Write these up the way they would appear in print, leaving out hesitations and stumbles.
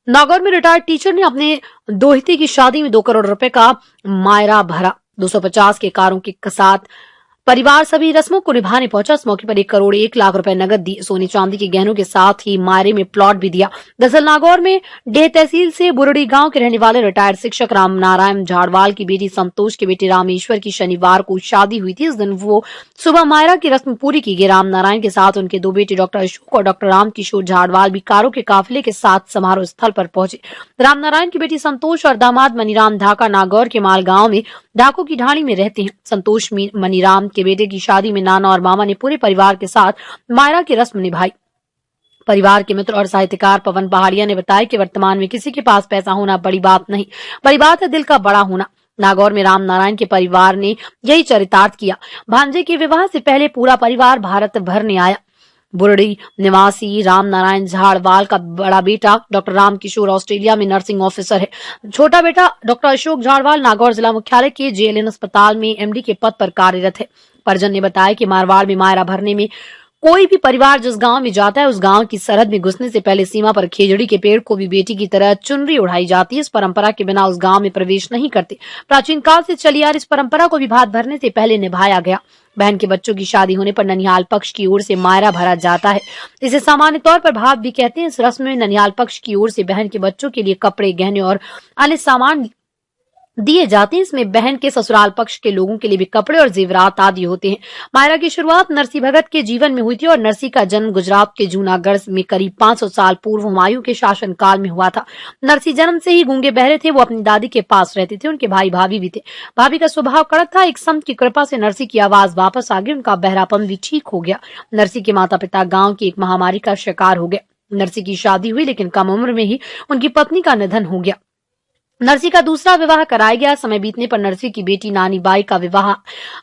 नागौर में retired teacher ने अपने दोहिते की शादी में 2 करोड़ रुपए का मायरा भरा। 250 के कारों के साथ परिवार सभी रस्मों को निभाने पहुंचा। इस मौके पर 1 करोड़ 1 लाख रुपए नगद दी, सोने चांदी के गहनों के साथ ही मायरे में प्लॉट भी दिया। दरअसल नागौर में डेह तहसील से बुरड़ी गांव के रहने वाले रिटायर्ड शिक्षक राम नारायण झाड़वाल की बेटी संतोष के बेटे रामेश्वर की शनिवार को शादी हुई थी। इस दिन वो सुबह मायरा की रस्म पूरी की गई। राम नारायण के साथ उनके 2 बेटे डॉक्टर अशोक और डॉक्टर राम किशोर झाड़वाल भी कारों के काफिले के साथ समारोह स्थल पर पहुंचे। राम नारायण की बेटी संतोष और दामाद मनीराम ढाका नागौर के माल गांव में ढाकों की ढाणी में रहते हैं। संतोष मनीराम के बेटे की शादी में नाना और मामा ने पूरे परिवार के साथ मायरा की रस्म निभाई। परिवार के मित्र और साहित्यकार पवन पहाड़िया ने बताया कि वर्तमान में किसी के पास पैसा होना बड़ी बात नहीं, बड़ी बात है दिल का बड़ा होना। नागौर में राम नारायण के परिवार ने यही चरितार्थ किया। भांजे के विवाह से पहले पूरा परिवार भारत भर ने आया। बुरड़ी निवासी राम नारायण झाड़वाल का बड़ा बेटा डॉक्टर राम किशोर ऑस्ट्रेलिया में नर्सिंग ऑफिसर है। छोटा बेटा डॉक्टर अशोक झाड़वाल नागौर जिला मुख्यालय के जेएलएन अस्पताल में एमडी के पद पर कार्यरत है। परिजन ने बताया कि मारवाड़ में मायरा भरने में कोई भी परिवार जिस गांव में जाता है उस गांव की सरहद में घुसने से पहले सीमा पर खेजड़ी के पेड़ को भी बेटी की तरह चुनरी उड़ाई जाती है। इस परंपरा के बिना उस गांव में प्रवेश नहीं करते। प्राचीन काल से चली आ रही इस परंपरा को भी भात भरने से पहले निभाया गया। बहन के बच्चों की शादी होने पर ननिहाल पक्ष की ओर से मायरा भरा जाता है। इसे सामान्य तौर पर भात भी कहते हैं। इस रस्म में ननिहाल पक्ष की ओर से बहन के बच्चों के लिए कपड़े, गहने और अन्य सामान दिए जाते हैं। इसमें बहन के ससुराल पक्ष के लोगों के लिए भी कपड़े और जेवरात आदि होते हैं। मायरा की शुरुआत नरसी भगत के जीवन में हुई थी और नरसी का जन्म गुजरात के जूनागढ़ में करीब 500 साल पूर्व हुमायूं के शासन काल में हुआ था। नरसी जन्म से ही गूंगे बहरे थे। वो अपनी दादी के पास रहते थे। उनके भाई भाभी भी थे। भाभी का स्वभाव कड़क था। एक संत की कृपा से नरसी की आवाज वापस आ गई। उनका बहरापन भी ठीक हो गया। नरसी के माता पिता गाँव की एक महामारी का शिकार हो गए। नरसी की शादी हुई लेकिन कम उम्र में ही उनकी पत्नी का निधन हो गया। नरसी का दूसरा विवाह कराया गया। समय बीतने पर नरसी की बेटी नानी बाई का विवाह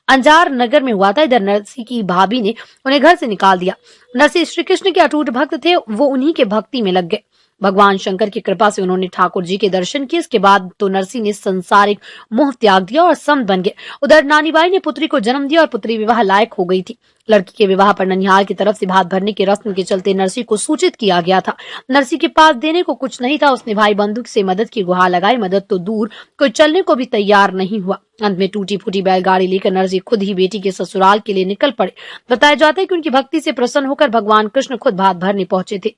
अंजार नगर में हुआ था। इधर नरसी की भाभी ने उन्हें घर से निकाल दिया। नरसी श्री कृष्ण के अटूट भक्त थे। वो उन्हीं के भक्ति में लग गए। भगवान शंकर की कृपा से उन्होंने ठाकुर जी के दर्शन किए। इसके बाद तो नरसी ने संसारिक मोह त्याग दिया और संत बन गए। उधर नानीबाई ने पुत्री को जन्म दिया और पुत्री विवाह लायक हो गई थी। लड़की के विवाह पर ननिहाल की तरफ से भात भरने की रस्म के चलते नरसी को सूचित किया गया था। नरसी के पास देने को कुछ नहीं था। उसने भाई बंधु से मदद की गुहार लगाई। मदद तो दूर, कोई चलने को भी तैयार नहीं हुआ। अंत में टूटी फूटी बैलगाड़ी लेकर नरसी खुद ही बेटी के ससुराल के लिए निकल पड़े। बताया जाता है कि उनकी भक्ति से प्रसन्न होकर भगवान कृष्ण खुद भात भरने पहुंचे थे।